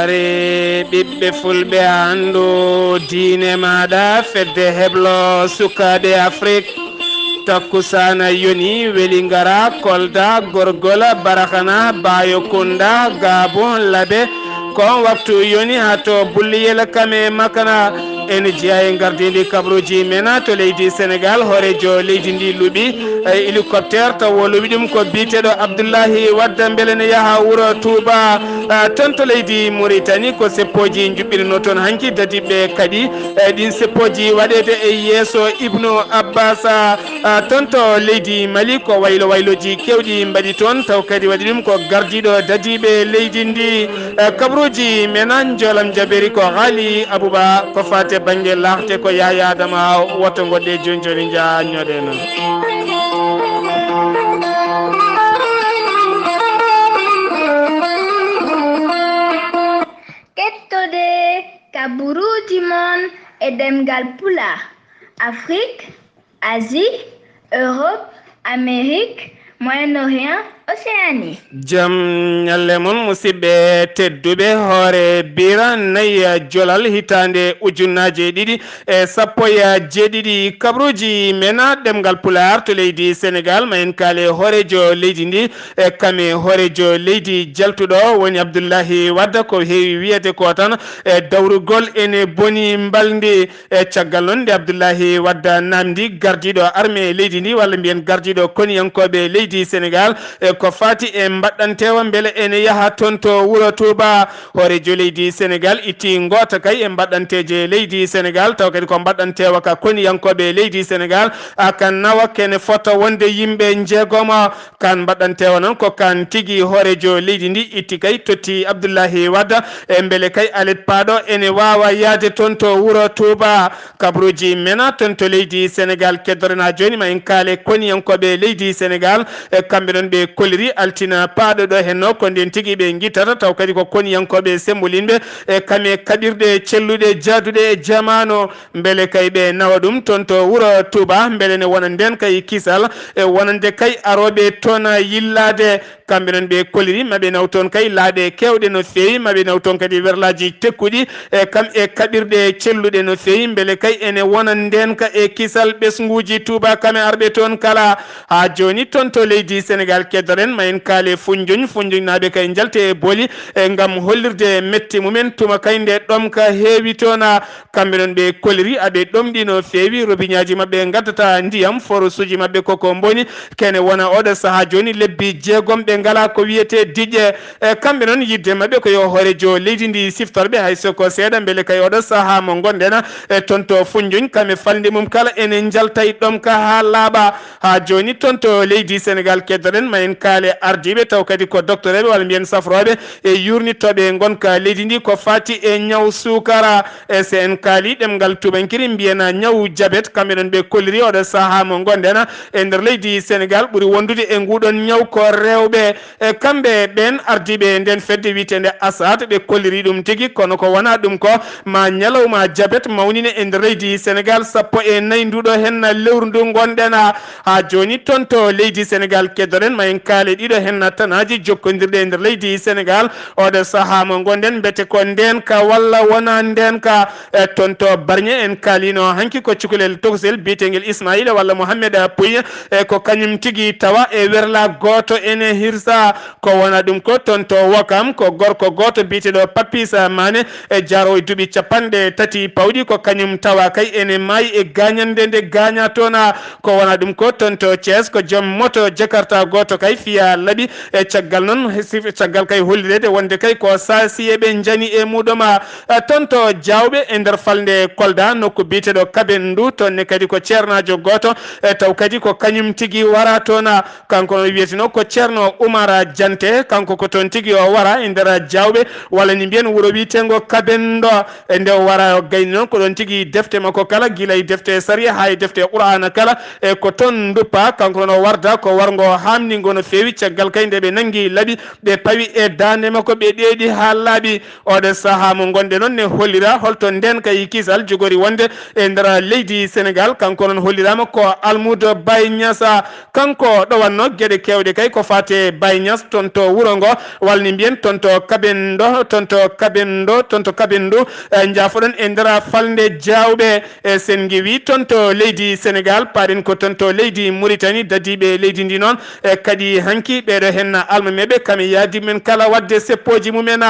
sukare ɓiɓɓe fulɓe andu diine maɗa fedde heblo sukaɓe Afrique takkusana yoni weli ngara Kolda Gorgola Barakana Bayokunda Gabon Labe kon waktu yoni hato bulliyel kame makana en jiya e gardidi kabruji mena to leydi Sénégal horejo leydi ndi luuɓi hélicoptère taw luuɓi ɗum ko biteɗo Abdoullahi Wadda beele ne yaaha wuuro Touba ton to leydi Mauritanie ko seppoji juɓɓirino toon hanki dadiɓe kadi ɗin seppoji waɗede e yeeso Ibnu Abbas ton to leydi Mali ko waylo wayloji kewɗi mbaɗi toon taw kadi waɗi ɗum ko gardiɗo dadiɓe leydi ndi kabruji menan jolam jaberi ko haali Abouba ko fate banggue larte ko yayadama woto goɗɗe joni joni jañoɗe noon kettode kaburuji mon e demgal pula Afrique, Asie, Europe, Amérique, Moyen-Orient, Océanie. Jam nyalle mon musidɓe tedduɓe hoore bira nayya jolal hitande ujunnaje ɗiɗi e sappo e jeeɗiɗi kabruji mena ɗemgal pular to leydi Sénégal ma en kaale hoorejo leydi ndi e kame hoorejo leydi jaltuɗo woni Abdoullahi Wadda ko heewi wiyete ko tan e dawrugol ene boni mbaldi e caggal noon nde Abdoullahi Wadda namdi gardiɗo armée leydi ndi walla mbiyen gardiɗo koniyankoɓe leydi Sénégal e ko fati e mbaɗɗantewa beele ene yaaha toon to wuuro Touba hoorejo leydi Sénégal itti goto kay e mbaɗɗanteje leydi Sénégal taw kadi ko mbaɗɗantewa ka koniyankoɓe leydi Sénégal kan nawa kene fota wonde yimɓe jeegoma kan mbaɗɗantewa noon ko kan tigui hoorejo leydi ndi itti kay totti Abdoullahi Wadda e beele kay alet paaɗo ene wawa yaade toon to wuuro Touba kabruji mena toon to leydi Sénégal keddorena joni ma en kaale koniyankoɓe leydi Sénégal e kamɓe ɗon ɓe koliri altina paaɗo ɗo henno ko nden tigui ɓe guittata taw kadi ko koniyankoɓe sembolinɓe e kame kaɓirɗe celluɗe jaaduɗe e jamanu beele kay ɓe nawa ɗum toon to wuuro Touba beele ne wona nden kay kisal e wonande kay aroɓe toon yillade kamɓe noon ɓe koliri maɓe naw toon kay laaɗe kewɗe no fewi maɓe naw toon kadi werlaji tekkuɗi e kam e kaɓirɗe celluɗe no fewi beele kay ene wona nden ka e kisal ɓesguji Touba kame arɓe toon kala ha joni toon to leydi Sénégal keddoren ma en kaale Foundiougne naɓe kay jalte e booli e gam hollirde metti mumen tuma kay nde ɗom ka heewi toon kamɓe noon ɓe koliri aɓe ɗomɗi no fewi robiñaji mabɓe gaddata ndiyam forosuji mabɓe koko boni kene wona oɗo saaha joni lebbi jeegom ɓe ngala ko wiyete diƴƴe e kamɓe noon yidde mabɓe ko yo hoorejo leydi ndi siftorɓe hayso ko seeɗa beele kay oɗo saaha mo gonɗen e toon to Foundiougne kame falde mum kala ene jaltay ɗom ka ha laaɓa ha joni toon to leydi Sénégal keddoɗen ma en kaale ardiɓe taw kadi ko docteur eɓe walla mbiyen safroɓe e yurnittoɓe gonka leydi ndi ko fati e ñaw sukara e so en kaali ɗemgal tubankiri mbiyena ñaw diabete kamɓe ɗon ɓe kolliri oɗo saaha mo gonɗen e nder leydi Sénégal ɓuuri wondude e nguɗon ñaw ko rewɓe e kamɓe ɓen ardiɓe nden fedde witende asat ɓe kolliri ɗum tigui kono ko wona ɗum ko ma ñalawma diabete mawnine e nder leydi Sénégal sappo e nayyi nduɗo henna lewru ndu gonɗen ha joni toon to leydi Sénégal keddoɗen ma en kaale ɗiɗo henna tanaji jokkodirɗe e nder leydi Sénégal oɗo saaha mo gonɗen bete ko ndenka walla wona ndenka e toon to Bargné en kaalino hanki ko cukalel tokosel biyeteguel Ismaïla walla Mouhamed Pouye e ko kañum tigui tawa e werla goto ene hirsa ko wona ɗum ko toon to Wakam ko gorko goto biyeteɗo Papis Mané e jaro e duuɓi capanɗe tati pawɗi ko kañum tawa kay ene maayi e gañande nde gaña toon ko wona ɗum ko toon to Thiès ko joom moto Jakarta goto kay fiya laaɓi e caggal noon caggal kay hollirede wonde kay ko sasiyeɓe jani e muɗum toon to Diawɓe e nder falde Kolda nokku biyeteɗo Kaben ndu toonne kadi ko ceernajo goto e taw kadi ko kañum tigui wara toon kanko no wiyeteno ko ceerno Oumar Diante kanko ko toon tigui o wara e nder Diawɓe walla ni mbiyen wuuro wiyetego Kaben ɗo e nde wara o gayni noon ko ɗon tigui defte makko kala guila e defte saria ha e defte Qur'ana kala e ko toon duppa kanko no warda ko wargo hamnigo no fewi caggal kay nde ɓe nangi laaɓi ɓe pawi e dande makko ɓe ɗeeɗi ha laaɓi oɗo saaha mo gonɗe noon ne hollira holto nden kay kisal jogori wonde e nder leydi Sénégal kanko noon hollirama ko Almoudo Baye Niass kanko ɗowanno gueɗe kewɗe kay ko fate Baye Niass toon to wuuro ngo walni mbiyen toon to Kabendo jaafoɗon e nder falde jawɓe e sen giwi toon to leydi Sénégal paɗen ko toon to leydi Mauritanie dadiɓe leydi ndi noon e kadi hanki ɓeɗo hen almameɓe kami yaadi men kala wadde seppoji mumen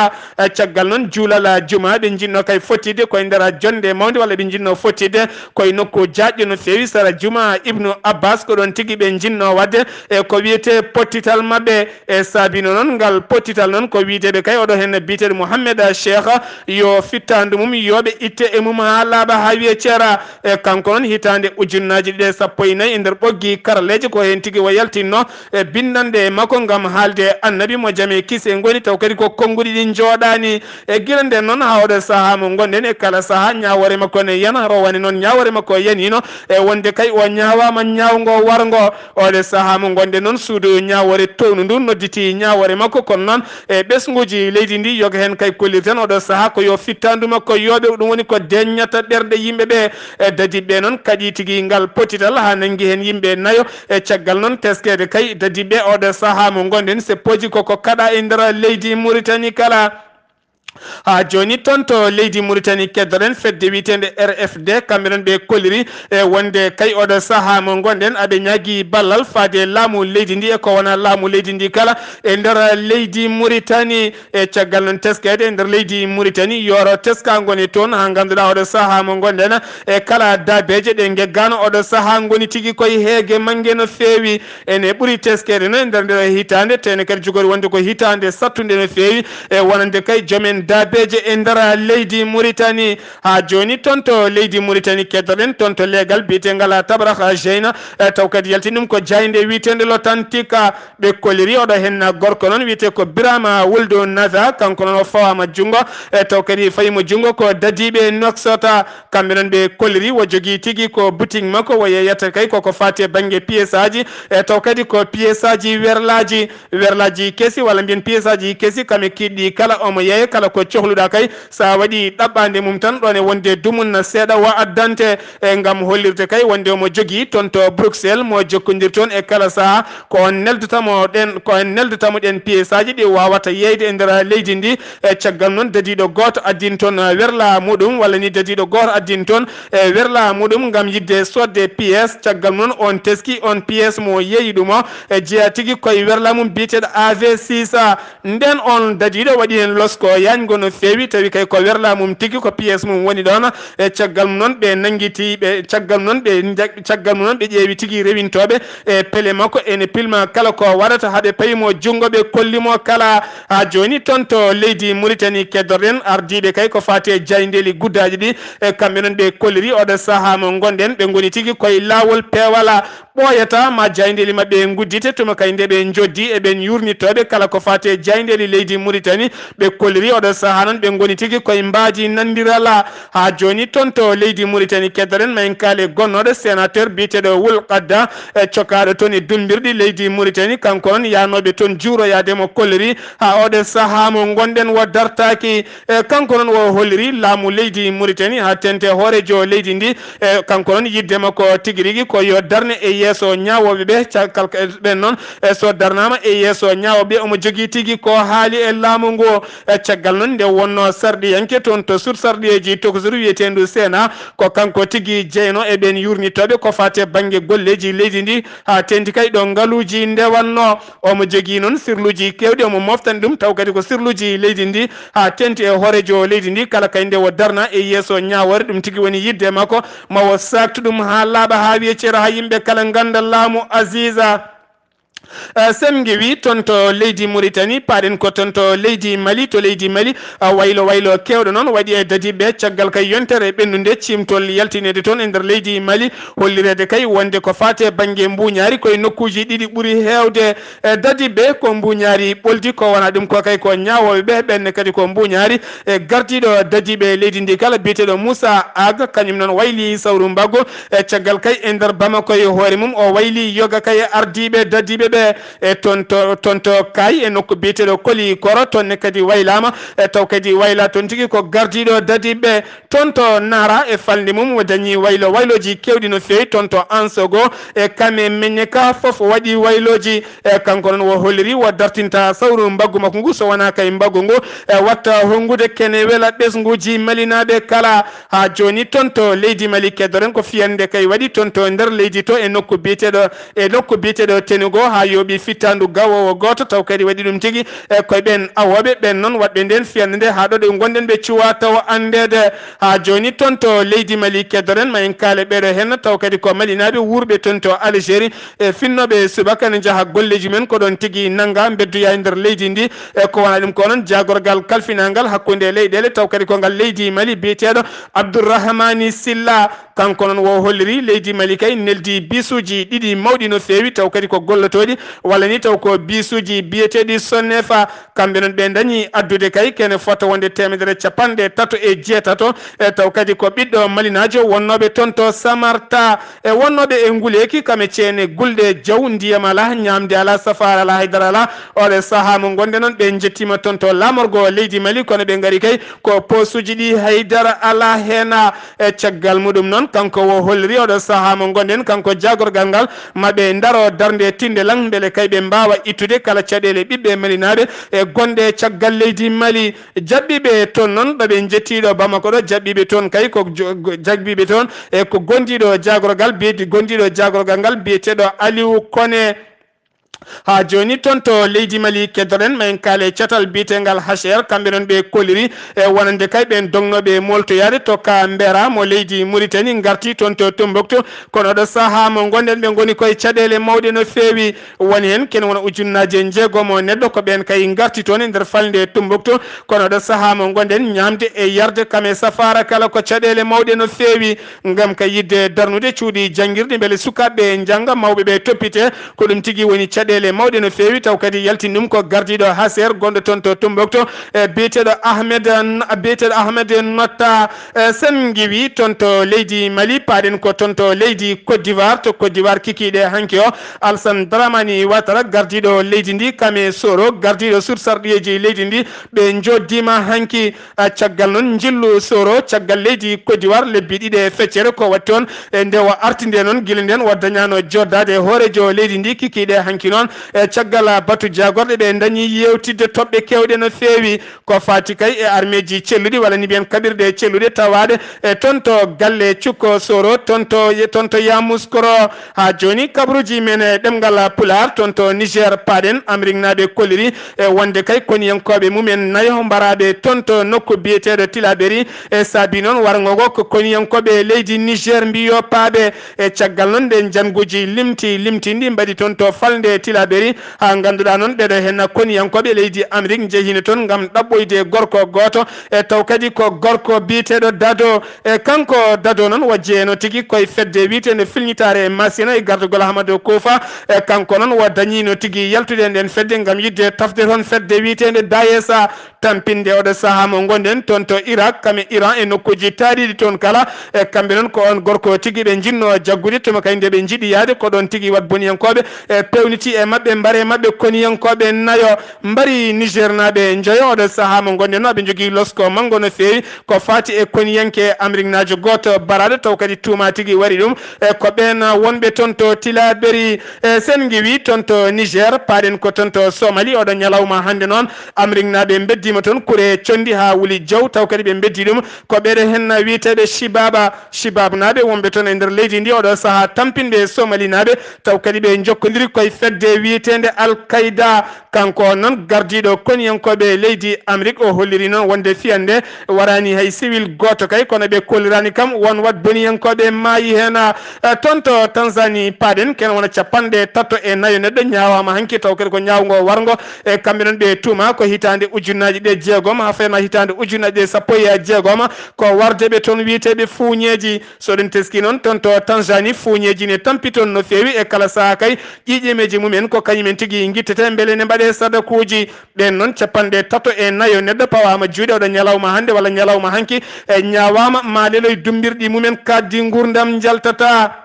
caggal noon juulal juma ɓe jinno kay fottide koye nder jonde mawde walla ɓe jinno fottide koye nokku jaƴƴo no fewi sara juma Ibnu Abbas ko ɗon tigui ɓe jinno wadde e ko wiyete pottital mabɓe e sabino noon ngal pottital noon ko wiiteɓe kay oɗo hen biyeteɗo Mouhamed Cheikh yo fittandu mum yoɓe itte e mum ha laaɓa ha wiye ceera e kanko noon hitande ujunnaji ɗiɗi e sappo e nayyi e nder ɓoggi karaleje ko hen tigui o yaltinno e bindande makko gam haalde annabi mo jaame kise goni taw kadi ko konnguɗi ɗi jooɗani e guila nden noon ha oɗo saaha mo gonɗen e kala saaha ñawore makko ne yana rowane noon ñawore makko yanino e wonde kay o ñawama ñawgo wargo oɗo saaha mo gonɗen noon suudu ñawore townu ndu nodditi ñawore makko kono noon e ɓesguji leydi ndi yoga hen kay kollir tan oɗo saaha ko yo fittandu makko yooɓe ɗum woni ko deññata ɗerɗe yimɓeɓe e dadiɓe noon kadi tigui ngal pottital ha nanggui hen yimɓe nayo e caggal noon teskede kay dadiɓe oɗo saaha mo gonɗen seppoji koko kaɗa e nder leydi Mauritanie kala ha joni toon to leydi Mauritanie keddoɗen fedde witende RFD kamɓe noon ɓe kolliri e wonde kay oɗo saaha mo gonɗen aɓe ñaagui ballal faade laamu leydi ndi e ko wona laamu leydi ndi kala e nder leydi Mauritanie e caggal noon teskede e nder leydi Mauritanie yoro teska goni toon ha ganduɗa oɗo saaha mo gonɗen e kala dabeje ɗe geggano oɗo saaha goni tigui koye heege manggue no fewi ene ɓuuri teskede noon e nder nde hitande tene kadi jogori wonde ko hitande sattude no fewi e wonande kay joomen dabeje e nder leydi Mauritanie ha joni toon to leydi Mauritanie keddoɗen toon to leegal biyetegal Tabarak Jeyna taw kadi yaltini ɗum ko jayde witende l'Authentique ɓe kolliri oɗo hen gorko noon wiyete ko Birama Wuldu Nada kanko noon o fawama junggo taw kadi fayimo junggo ko dadiɓe Nouakchott kamɓe noon ɓe kolliri wo jogui tigui ko boutique makko wo yeyata kay koko fati banggue pièce aji e taw kadi ko pièce aji werlaji keesi walla mbiyen pièce aji keesi kame kiɗɗi kala omo yeeya kala ko cohluɗa kay sa waɗi ɗaɓɓande mum tan ɗon e wonde dumunna seeɗa wa addante e gam hollirde kay wonde omo jogui toon to Bruxelles mo jokkodir toon e kala saaha ko on neldotamo ɗen pièce aji ɗi wawata yeyde e nder leydi ndi e caggal noon dadiɗo goto addin toon werla muɗum walla ni dadiɗo goto addin toon e werla muɗum gam yidde sodde pièce caggal noon on teski on pièce mo yeeyi ɗumo e jeeya tigui koye werla mum biyeteɗo AV6 nden on dadiɗo waɗi hen losko yango no fewi tawi kay ko werla mum tigui ko pièce mum woni ɗon e caggal mum noon ɓe nanguiti ɓe caggal mum noon ɓe ƴeewi tigui rewintoɓe e peele makko ene pilma kala ko waɗata haaɓe payimo junggo ɓe kollimo kala ha joni toon to leydi Mauritanie keddorɗen ardiɓe kay ko fati e jaydeli guddaji ɗi e kamɓe noon ɓe kolliri oɗo saaha mo gonɗen ɓe goni tigui koye lawol peewala ɓooyata ma jaydeli mabɓe guddite tuma kay nde ɓe joddi eɓen yurnitoɓe kala ko fati e jaydeli leydi Mauritanie ɓe kolliri oɗo saaha noon ɓe goni tigui koye mbaji nandirala ha joni toon to leydi Mauritanie keddoɗen mayen kaale gonnoɗo sénateur biyeteɗo Wulkadda e cokkaɗo toon e dumbirɗi leydi Mauritanie kanko noon yanoɓe toon juuroyademo kolliri ha oɗo saaha mo gonɗen wo dartaki e kanko noon wo holliri laamu leydi Mauritanie ha tente hoorejo leydi ndi e kanko noon yidde makko tigui rigui ko yo darne e yesso ñawoɓeɓe caggal ɓen noon e so darnama e yesso ñawoɓe omo jogui tigui ko haali e laamu ngo e caggal noon nde wonno sarɗiyanke toon to sur sarɗiyeji tokosuru wiyetendu Sénat ko kanko tigui jeyno e ɓen yurnitoɓe ko fate banggue golleji leydi ndi ha tenti kay ɗo ngaaluji ndewanno omo jogui noon sirluji kewɗi omo moftani ɗum taw kadi ko sirluji leydi ndi ha tenti e hoorejo leydi ndi kala kay nde wo darna e yesso ñawore ɗum tigui woni yidde makko mawo saktu ɗum ha laaɓa ha wiye ceero ha yimɓe kala ganda laamu Aziza sen giwi toon to leydi Mauritanie paɗen ko toon to leydi Mali waylo kewɗo noon waɗi e dadiɓe caggal kay yontere ɓennude cimtol yaltinede toon e nder leydi Mali hollirede kay wonde ko fate banggue mbuñaari koye nokkuji ɗiɗi ɓuuri hewde e dadiɓe ko mbuñaari ɓoldi ko wona ɗum ko kay ko ñawoɓeɓe ɓenne kadi ko mbuñaari e gardiɗo dadiɓe leydi ndi kala biyeteɗo Moussa Ag kañum noon wayli sawru mbaggo e caggal kay e nder Bamako e hoore mum o wayli yoga kay ardiɓe dadiɓe ɓe e tonto kay e nokku biyeteɗo koli koro tonne kadi waylama taw kadi wayla ton tigi ko gardiɗo dadiɓe tonto nara e falde mum o dañi wayloji kewɗi no fewi tonto ansogo e kame meññe ka foof waɗi wayloji e kanko noon wo holliri wo dartinta sawru mbaggu makko ngu so wona kay mbaggu ngu e watta hongude kene wela ɓesguji malinaɓe kala ha joni tonto leydi Mali keddoren ko fiyande kay waɗi tonto nder leydi to e nokku biyeteɗo tenugo ha yooɓi fittandu gawowo goto taw kadi waɗi ɗum tigui e koye ɓen awoɓe ɓen noon waɗɓe nden fiyande nde ha ɗo ɗe gonɗen ɓe cuwa taw andede ha joni tonto leydi Mali keddoren ma en kaale ɓeɗo hen taw kadi ko malinaɓe wurɓe tonto Algérie e finnoɓe subaka ne jaaha golleji men ko ɗon tigui nanga beddoya e nder leydi ndi e ko wona ɗum ko noon jagorgal kalfinangal hakkude leyɗele taw kadi ko ngal leydi Mali biyeteɗo Abdourahmani Silla kanko noon wo holliri leydi Mali kay neldi bisuji ɗiɗi mawɗi no fewi taw kadi ko gollotoɗi walla ni taw ko bisuji biyeteɗi sonnefa kamɓe noon ɓe dañi addude kay kene fota wonde 3jeetato e taw kadi ko ɓiɗɗo malinajo wonnoɓe tonto Samarta e wonnoɓe e nguleki kame ceene gulɗe jaw ndiyam ala ñamde ala safara ala haydara ala oɗe saaha mo gonɗe noon ɓe jettima tonto lamorgo leydi Mali kono ɓe gaari kay ko posuji ɗi haydara ala hena e caggal muɗum noon kanko wo holliri oɗo saaha mo gonɗen kanko jagorgal ngal maɓe daro darde tinde lang beele kay ɓe mbawa ittude kala caɗele ɓiɓɓe malinaɓe e gonɗe caggal leydi Mali jaɓɓiɓe toon noon ɗoɓe jettiɗo Bamako ɗo jaɓɓiɓe toon kay ko jaɓɓiɓe toon e ko gondiɗo jagorgal ngal biyeteɗo Aliou Koné ha joni tonto leydi Mali keddoren ma en kaale catal bitegal HR kamɓe noon ɓe koliri e wonande kay ɓen dognoɓe moltoyade tokka mbera mo leydi Mauritanie garti tonto Tombouctou kono ɗo saaha mo gonɗen ɓe goni koye caɗele mawɗe no fewi woni hen ken wona ujunnaje jeegomo neɗɗo ko ɓen kay garti toon e nder falde Tombouctou kono ɗo saaha mo gonɗen ñamde e yarde kame safara kala ko caɗele mawɗe no fewi gam ka yidde darnude cuuɗi jangguirɗe beele sukaɓe jangga mawɓeɓe toppite ko ɗum tigui woni caɗele mawɗe no fewi taw kadi yaltini ɗum ko gardiɗo HCR gonɗo toon to Tombouctou e biyeteɗo Ahmed Notta sen giwi toon to leydi Mali paɗen ko toon to leydi Côte d'Ivoire kikiɗe hanki o Alassane Dramani Ouattara gardiɗo leydi ndi kame Soro gardiɗo sursarɗiyeji leydi ndi ɓe joddima hanki caggal noon jillu Soro caggal leydi Côte d'Ivoire lebbi ɗiɗi e feccere ko watti on e nde o artinde noon guila nden o dañano joddade hoorejo leydi ndi kikiɗe hanki noon e caggal batu jagorɗe ɓe dañi yewtidde toɓɓe kewɗe no fewi ko fati kay e armeji celluɗi walla ni mbiyen kaɓirɗe celluɗe tawaɗe e toon to galle cukko Soro toon to Yamoussoukro ha joni kabruji men e ɗemgal Pulaar toon to Niger paɗen Amérique naɓe kolliri e wonde kay koniyankoɓe mumen nayo mbaraɓe toon to nokku biyeteɗo Tilaberi e saabi noon wargogo ko koniyankoɓe leydi Niger mbiyo paaɓe e caggal noon ɗe janguji limti ndi mbaɗi toon to falde Tilaberi ha ganduɗa noon ɓeɗo hen koniyankoɓe leydi Amérique jehine toon gam ɗaɓɓoyde gorko goto e taw kadi ko gorko biyeteɗo Dado e kanko Dado noon wo jeeyano tigui koye fedde wiitede filñitare Massina e gardugol Hamadou Koufa e kanko noon wo dañino tigui yaltude nden fedde gam yidde tafde toon fedde wiitede Dayesa tampinde oɗo saaha mo gonɗen toon to Irak kame Iran e nokkuji taariɗi toon kala e kamɓe noon ko on gorko tigui ɓe jinno jaggude tuma kay nde ɓe jiiɗi yaade ko ɗon tigui wat boniyankoɓe e pewniti e mabɓe mbare mabɓe koniyankoɓe nayo mbari Niger naɓe joyo oɗo saaha mo gonɗen aɓe jogui losko manggo no fewi ko fati e koniyanke Amérique najo goto baraɗo taw kadi tuma tigui waɗi ɗum e ko ɓen wonɓe toon to Tilaberi e sen giwi toon to Niger paɗen ko toon to Somalie oɗo ñalawma hande noon Amérique naɓe beddima toon kure condi ha wuli jaw taw kadi ɓe beddi ɗum ko ɓeɗe hen wiyeteɓe Shibab naɓe wonɓe toon e nder leydi ndi oɗo saaha tampinɓe Somalie naɓe taw kadi ɓe jokkodiri koye fedde wiyetede Al-Qaida kanko noon gardiɗo koniyankoɓe leydi Amérique o holliri noon wonde fiyande warani hay civil goto kay kono ɓe kollirani kam won wat boniyankoɓe maayi hen toon to Tanzanie paɗen ken wona 34 neɗɗo ñawama hanki taw kadi ko ñawgo wargo e kamɓe noon ɓe tuma ko hitande ujunnaji ɗe jeegom ha fema hitande ujunnaji ɗe sappo e jeegom ko wardeɓe toon wiyeteɓe fuuñeji soɗen teski noon toon to Tanzanie fuuñeji ne tampi toon no fewi e kala saaha kay ƴiƴemeji mumen ko kañumen tigui guittete beele ne mbaɗe sadakuji ɓen noon 34 neɗɗo pawama juuɗe oɗo ñalawma hande walla ñalawma hanki e ñawama ma leloy dumbirɗi mumen kaddi gurdam jaltata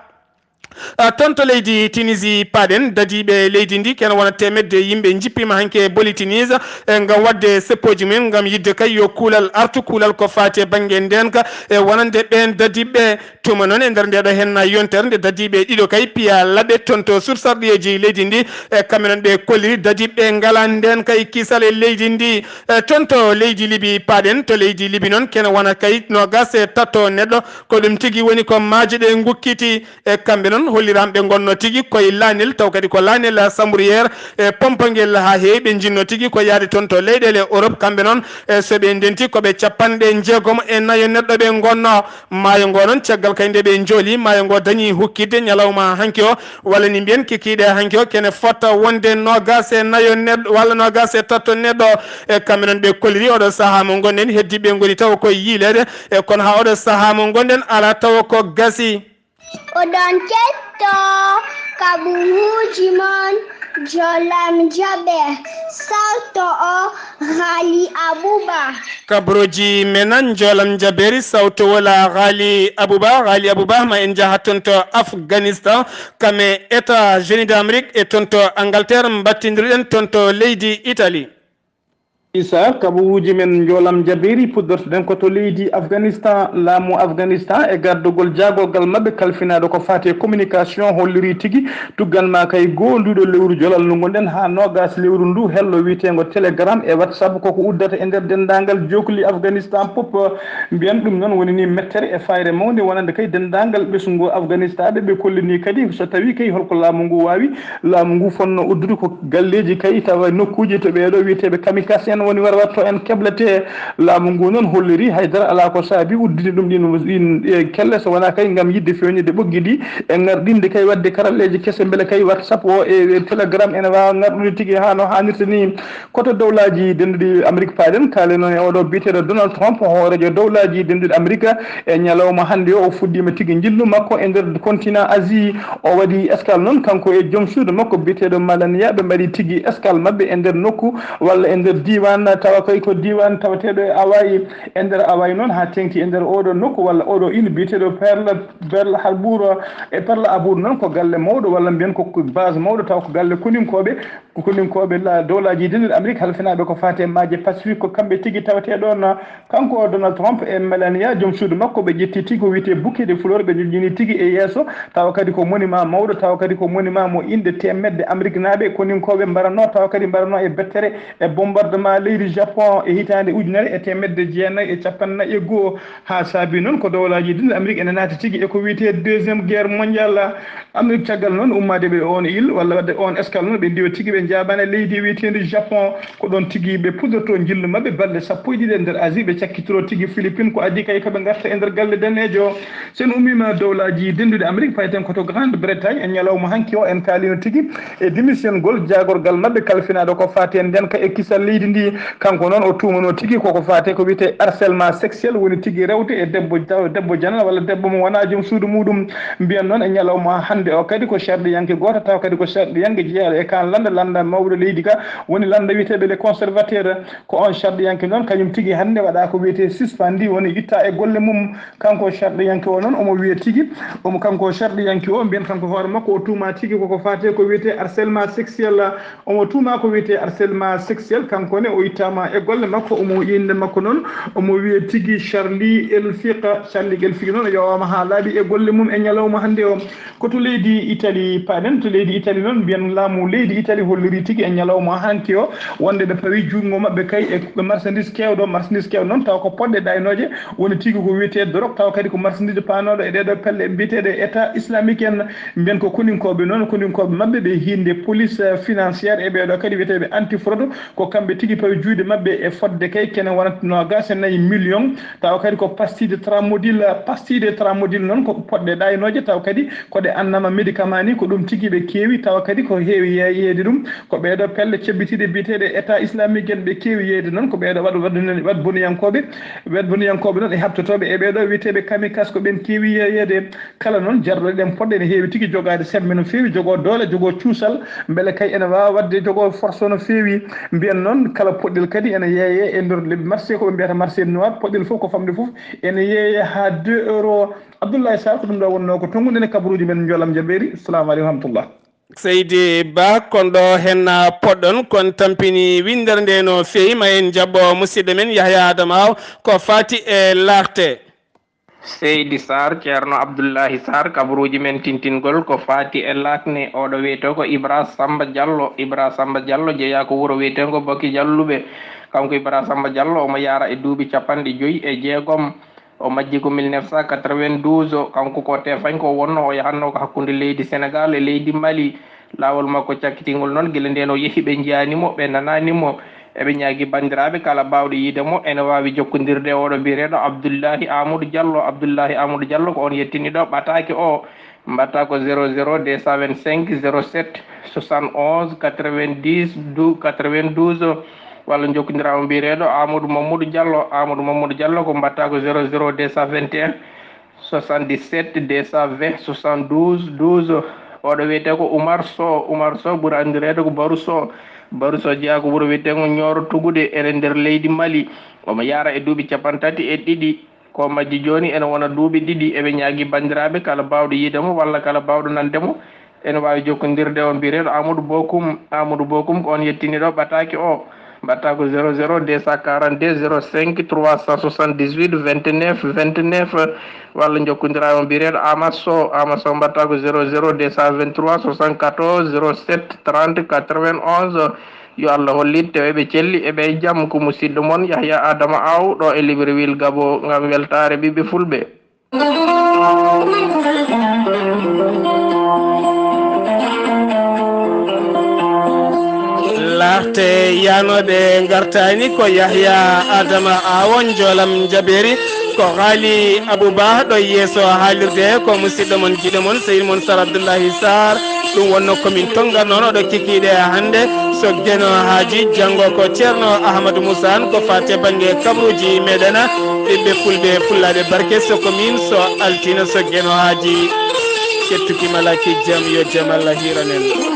tonto leydi Tunisie paɗen dadiɓe leydi ndi kene wona temedde yimɓe jippima hanke boli Tunise ngam wadde seppoji mumen ngam yidde kay yo kuulal artu kuulal ko fati banggue ndenka e wonande ɓen dadiɓe tuma noon e nder ndeɗo henna yontere nde dadiɓe ɗiɗo kay piya laaɓe tonto sursarɗiyeji leydi ndi e kamɓe noon ɓe kolliri dadiɓe ngala nden kay kisal e leydi ndi tonto leydi Libi paɗen to leydi Libi noon kene wona kay nogas e tatto neɗɗo ko ɗum tigui woni ko maaje ɗe gukkiti e kamɓe noon holliramɓe gonno tigui koye lanel taw kadi ko lanel sambruyére e pompaguel ha heewi ɓe jinno tigui ko yaade toon to leyɗele Europe kamɓe noon soɓe ndenti koɓe capanɗe jeegom e nayo neɗɗo ɓe gonno maayo ngo noon caggal kay nde ɓe jooli maayo ngo dañi hukkidde ñalawma hanki o walla ni mbiyen kikiɗe hanki o kene fotta wonde nogas e nayo neɗɗo walla nogas e tatto neɗɗo e kamɓe noon ɓe kolliri oɗo saaha mo gonɗen heddiɓe goni taw koye yiilede e kono ha oɗo saaha mo gonɗen ala taw ko gasi oɗon ketto kaɓuruji mon jolam jaɓe sawto o Ghali Abouba kabroji menan jolam jaberi sawto wala Ghali Abouba ma en jaha toon to Afghanistan kame États-Unis d'Amérique e toon to Angleterre mbattidiriɗen toon to leydi Italie. Issa kabuuji men jolam jaberi puddortoɗen koto leydi Afghanistan laamu Afghanistan e gardugol jaagolgal mabɓe kalfinaɗo ko fate communication holliri tigui tugganma kay gonduɗo lewru jolal ndu gonɗen ha nogas lewru ndu hello witego télégramme e WhatsApp koko uddata e nder dendagal jokli Afghanistan pop mbiyan ɗum noon woni ni mettere e fayre mawde wonande kay dendagal ɓesgu Afghanistan ɓe kollini kadi so tawi kay holko laamu ngu wawi laamu ngu fonno uddude ko galleji kay tawa nokkuji to ɓeɗo wiyeteɓe kamikaze woni war watto en keblete laamu ngu noon holliri haydara ala ko saabi uddide ɗum ɗin kelle so wona kay gam yidde fewnide ɓoggi ɗi e garɗinde kay wadde karalleji kese beele kay WhatsApp o e télégramme ene wawa garɗude tigui ha no hannirta ni koto dowlaji denduɗi Amérique paɗen kaale noon e oɗo biteɗo Donald Trump hoorejo dowlaji denduɗi Amérique e ñalawma hannde o fuɗɗima tigui jillu makko e nder continent Asie o waɗi escale noon kanko e joom suudu makko biteɗo Malania ɓe mbaɗi tigui escale mabɓe e nder nokku walla e nder diwan tawa kay ko diwan tawateɗo e awayi e nder awayi noon ha tengti e nder oɗo nokku walla oɗo ine biteɗo Pearl Harbor e Pearl Harbor noon ko galle mawɗo walla mbiyen ko base mawɗo taw ko galle kuninkoɓe la dowlaji denduɗi Amérique halfinaɓe ko fate maaje Pacifique ko kamɓe tigui tawateɗon kanko Donald Trump e Melania joom suudu makko ɓe ƴetti tigui ko wiyete bouquet de fleur ɓe joƴƴini tigui e yesso tawa kadi ko monument mawɗo tawa kadi ko monument mo inde temedde Amérique naɓe koninkoɓe mbarano tawa kadi mbarano e bettere e bombardement leydi Japon e hitande ujunere e temedde jeenayyi e capannayyi e goho ha saabi noon ko dowlaji dinɗi Amérique ene naati tigui eko wiyete deuxiéme guerre mondiale Amérique caggal noon ummade ɓe on île walla wadde on escale noon ɓe ndiwa tigui ɓe jabane leydi wiyetede Japon ko ɗon tigui ɓe pudorto jillu mabɓe balɗe sappo e ɗiɗi e nder Asie ɓe cakkitoro tigui Philippine ko adi kay koɓe garta e nder galle danejo sen ummima dowlaji denduɗe Amérique fayten koto Grande Bretagne e ñalawma hanki o en kalino tigui e démission gol jagorgal mabɓe kalfinaɗo ko fate nden ka e kisal leydi ndi kanko noon o tumano tigui koko fate ko wiyete harcèlement sexuel woni tigui rewde e debbo janana walla debbo mo wona joom suudu muɗum mbiyan noon e ñalawma hande o kadi ko sharɗi yanke goto taw kadi ko sharɗi yanke jeeyaɗo e kan landa mawɗo leydi ka woni landa wiyeteɓe les conservateur ko on sharɗi yanke noon kañum tigui hande waɗa ko wiyete suspendi woni itta e golle mum kanko sharɗi yanke o noon omo wiye tigui omo kanko sharɗi yanke o mbiyen kanko hoore makko o tuuma tigui koko fate ko wiyete harcèlement sexuel omo tuuma ko wiyete harcèlement sexuel kanko ne o ittama e golle makko omo inde makko noon omo wiye tigui Charlie Elfiq noon o yowama ha laaɓi e golle mum e ñalawma hande o koto leydi Italie paɗen to leydi Italie noon mbiyen laamu leydi Italie holliri tigui e ñalawma hanki o wonde ɓe pawi jungo mabɓe kay e marchandise kewɗo noon taw ko poɗɗe ɗaynoje woni tigui ko wiyete drogue taw kadi ko marchandise panoɗo e ɗeɗo pelle mbiyeteɗe état islamique en mbiyen ko koninkoɓe noon koninkoɓe mabɓe ɓe hinde police financiére e ɓeɗo kadi wiyeteɓe anti fraude ko kamɓe tigui pawi juuɗe mabɓe e fodde kay kene wonata nogas e 4 millions taw kadi ko pastille tramodile noon ko poɗɗe ɗaynoje taw kadi koɗe annama médicament ni ko ɗum tigui ɓe keewi tawa kadi ko heewi yeeyede ɗum ko ɓeɗo pelle cebbitiɗe biyeteɗe état islamique en ɓe keewi yeeyde noon ko ɓeɗo waɗ boniyankoɓe noon e habtotoɓe e ɓeɗo wiyeteɓe kamikaze ko ɓen keewi yeeyede kala noon jarɗo ɗen poɗɗe ne heewi tigui jogade sembe no feewi jogo doole jogo cuusal beele kay ene wawa wadde jogo force no feewi mbiyen noon kala poɗɗel kadi ene yeeye e nder lebbi marché ko ɓe mbiyata marché noir poɗɗel fof ko famde fof ene yeeye ha 2 euros Abdoulaye Sarr ko ɗum ɗo wonno ko tongude ne kabaruji men Jolam Jaberi. Assalamu aleykum rahmatullah. Seydi Ba kon ɗo hen poɗɗon kon tampini windere nde no feewi ma en jabbo musidɗo men Yahya Adama ko fati e larte. Seydi Sarr ceerno Abdoullahi Sarr kabaruji men tintingol ko fati e lakne oɗo wiyete ko Ibra Samba Diallo. Ibra Samba Diallo jeeya ko wuuro wiyetengo Bokki Dialluɓe. kanko Ibra Samba Diallo omo yara e duuɓi 56 o majji ko 1992 kanko ko tefañ ko wonno o yahanno ko hakkude leydi Sénégal e leydi Mali. lawol makko cakkitingol noon guila nden o yeehi ɓe jiyanimo ɓe nananimo eɓe ñaagui bandiraɓe kala bawɗo yiidemo ene wawi jokkodirde oɗo biyeteɗo Abdoullahi Amadou Diallo. Abdoullahi Amadou Diallo ko on yettiniɗo ɓataki o mbatta ko 00 225 07 71 90 92 walla jokkodiramo mbiyeteɗo Amadou Mamadou Diallo. Amadou Mamadou Diallo ko mbatta ko 00 221 77 220 72 12 oɗo wiyete ko Oumar Sow. Oumar Sow ɓuuri andirede ko Barou Sow. Barou Sow jeeya ko wuuro wiyetego Ñooro Tugude ene nder leydi Mali. omo yara e duuɓi 32 ko majji joni ene wona duuɓi 2 eɓe ñaagui bandiraɓe kala bawɗo yiidemo walla kala bawɗo nandemo ene wawi jokkodirde o mbiyeteɗo Amadou Bokoum. Amadou Bokoum ko on yettiniɗo ɓataki o mbatta ko 00 242 05 378 29 29 walla jokkodiramo mbiyeteɗo Amadou Sow. Amadou Sow mbatta ko 00 223 74 07 30 91 yo Allah hollit teweɓe celli eɓe jaam ko musidɗo moon Yahya Adama Aw ɗo e Libreville Gabo gam weltare ɓiɓɓe fulɓe. larte yanoɓe gartani ko Yahya Adama Awon Jolam Jaberi ko haali Abouba ɗo yeeso haalirde ko musidɗo moon jiɗo moon Seydou moon Sar Abdoullahi Sarr ɗum wonno komin tongal noon oɗo kikiɗe hannde so gueno haaji janggo ko ceerno Ahmadou Moussa ko fate banggue kabruji meɗen ɓiɓɓe fulɓe fullaɗe barke so commune so altina so gueno haaji kettukima laki jaam yo jaam Allah hiranen.